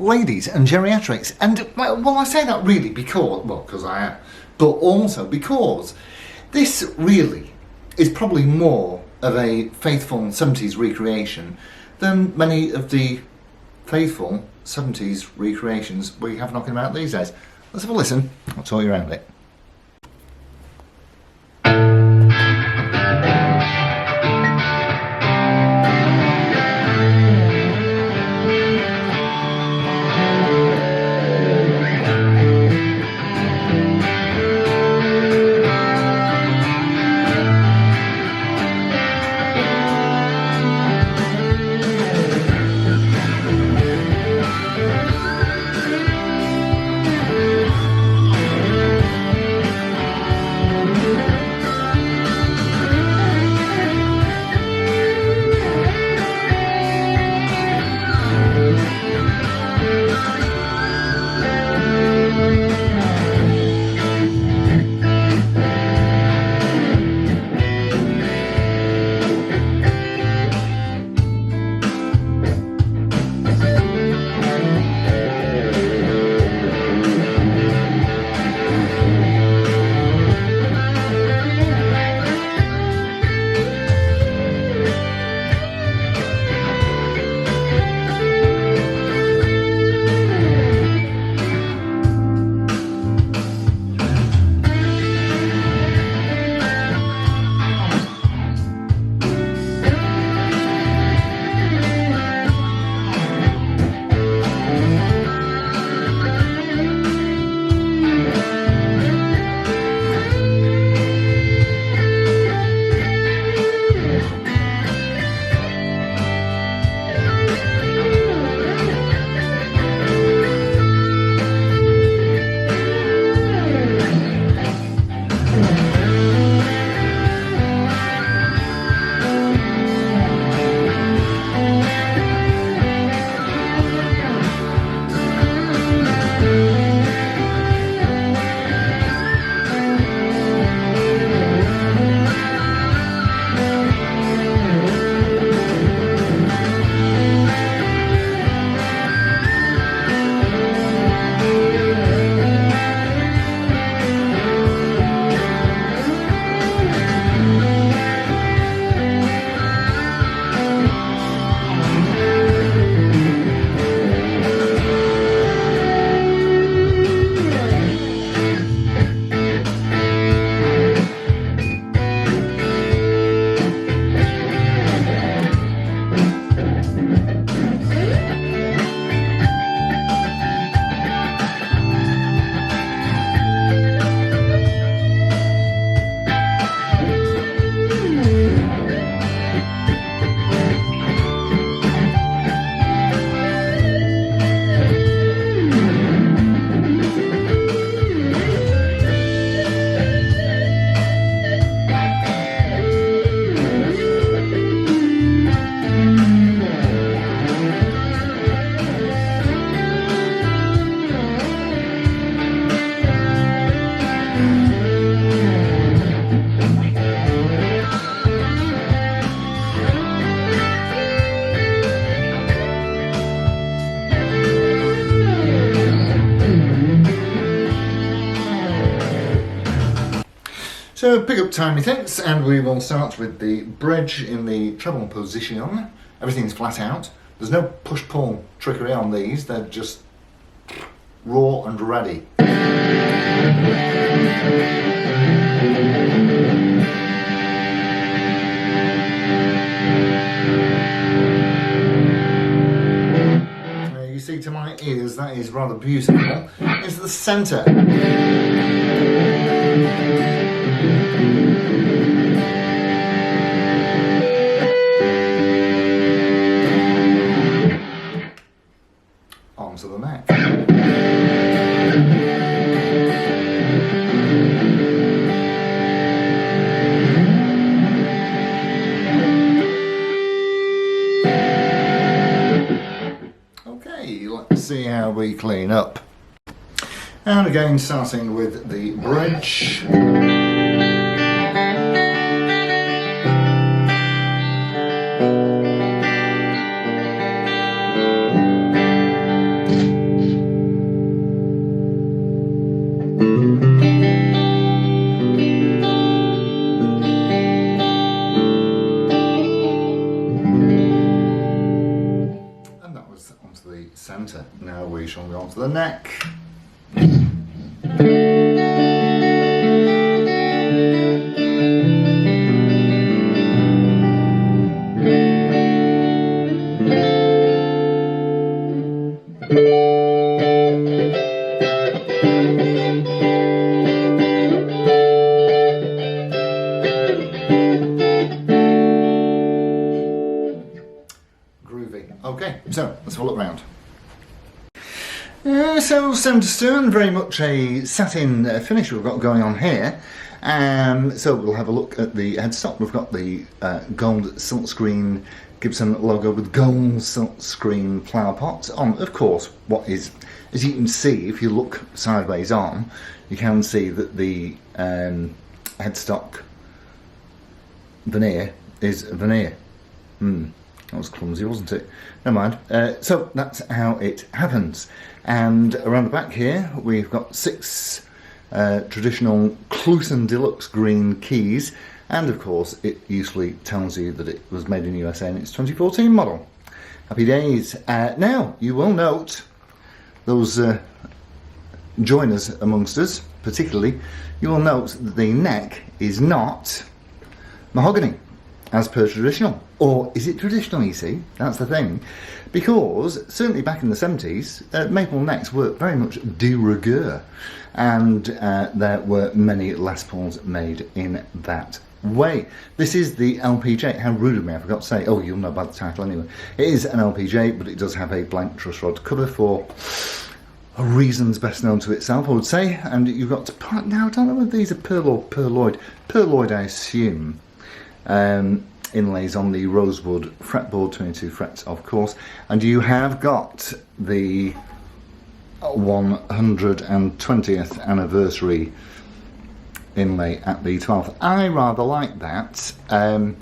ladies and geriatrics. And well, I say that really because I am, but also because this really is probably more of a faithful 70s recreation than many of the faithful 70s recreations we have knocking about these days. Let's have a listen. I'll talk you around it. So pick up time methinks, and we will start with the bridge in the treble position. Everything's flat out. There's no push-pull trickery on these, they're just raw and ready. You see to my ears that is rather beautiful. It's the centre. Onto the neck. Okay, let's see how we clean up. And again, starting with the bridge. the centre. Now we shall go on to the neck. Okay, so let's have a look round. So stem to stern, very much a satin finish we've got going on here. So we'll have a look at the headstock. We've got the gold silkscreen Gibson logo with gold silkscreen flower pots on. Of course, what is, as you can see, if you look sideways on, you can see that the headstock veneer is veneer. That was clumsy, wasn't it? Never mind. So that's how it happens. And around the back here, we've got 6 traditional Clusen Deluxe green keys. And of course, it usually tells you that it was made in USA and it's 2014 model. Happy days. Now, you will note those joiners amongst us, particularly, you will note that the neck is not mahogany, as per traditional. Or is it traditional, you see? That's the thing. Because, certainly back in the 70s, maple necks were very much de rigueur. And there were many Les Pauls made in that way. This is the LPJ. How rude of me, I forgot to say. Oh, you'll know about the title anyway. It is an LPJ, but it does have a blank truss rod cover for reasons best known to itself, I would say. And you've got to... Now, I don't know whether these are pearl or perloid. Perloid, I assume. Inlays on the rosewood fretboard, 22 frets of course, and you have got the 120th anniversary inlay at the 12th. I rather like that, and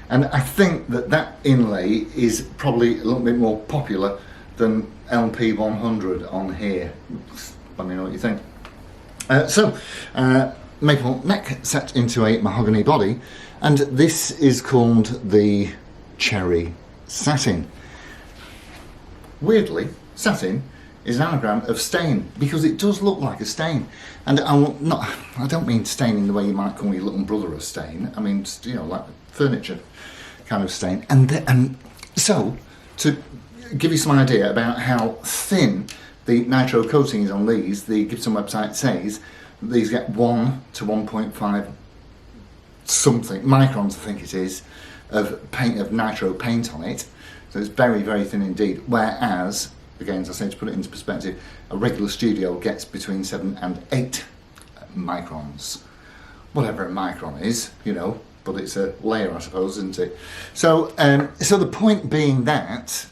I think that that inlay is probably a little bit more popular than LP 100 on here. Let me know what you think. Maple neck set into a mahogany body, and this is called the Cherry Satin. Weirdly, satin is an anagram of stain, because it does look like a stain. And I don't mean stain in the way you might call your little brother a stain. I mean, you know, like furniture kind of stain. And so, to give you some idea about how thin the nitro coating is on these, the Gibson website says these get 1 to 1.5 something microns, I think it is, of nitro paint on it. So it's very, very thin indeed. Whereas, again, as I say, to put it into perspective, a regular studio gets between 7 and 8 microns. Whatever a micron is, you know, but it's a layer, I suppose, isn't it? So, so the point being that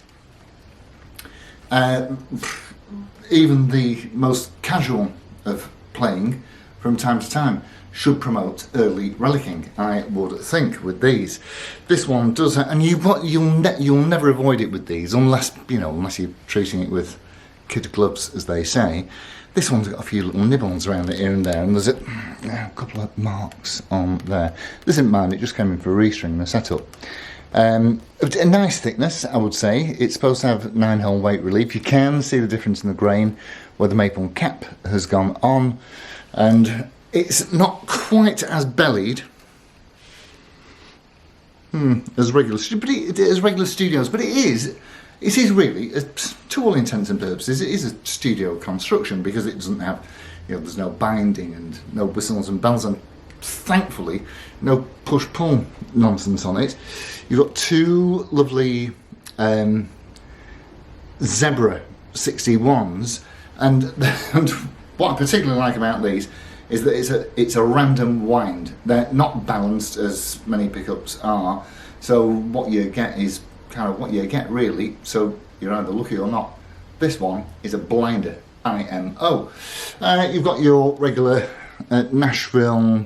even the most casual of playing from time to time should promote early relicking, I would think, with these. This one does, and you'll never avoid it with these, unless you're treating it with kid gloves, as they say. This one's got a few little nibbles around it here and there, and there's a couple of marks on there. This isn't mine, it just came in for a restring and a setup. A nice thickness, I would say. It's supposed to have 9-hole weight relief. You can see the difference in the grain where the maple cap has gone on, and it's not quite as bellied as regular studios, but it is really, to all intents and purposes, it is a studio construction, because it doesn't have, there's no binding and no whistles and bells, and thankfully no push-pull nonsense on it. You've got 2 lovely Zebra 61s, and what I particularly like about these is that it's a random wind. They're not balanced as many pickups are, so what you get is kind of what you get really, so you're either lucky or not. This one is a blinder, IMO. You've got your regular Nashville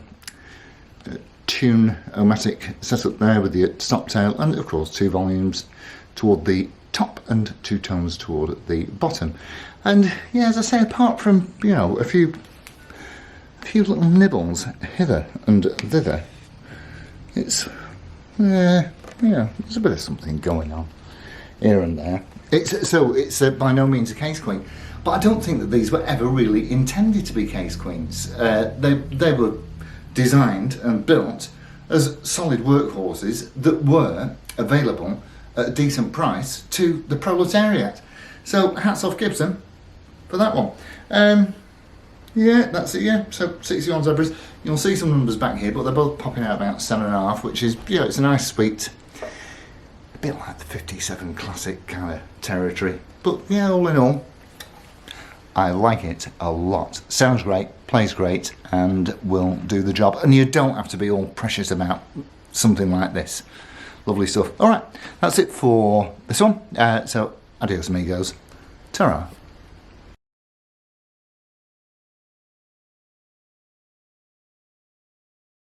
tune-o-matic setup there with your stop tail, and of course 2 volumes toward the top and 2 tones toward the bottom. And yeah, as I say, apart from a few little nibbles hither and thither, it's there's a bit of something going on here and there. It's by no means a case queen, but I don't think that these were ever really intended to be case queens. They were designed and built as solid workhorses that were available at a decent price to the proletariat. So hats off Gibson for that one. Yeah, that's it, yeah. So 61 zebras. You'll see some numbers back here, but they're both popping out about 7.5, which is, you know, it's a nice sweet, a bit like the 57 Classic kind of territory. But yeah, all in all, I like it a lot. Sounds great, plays great, and will do the job. And you don't have to be all precious about something like this. Lovely stuff. All right, that's it for this one. So adios amigos. Ta-ra.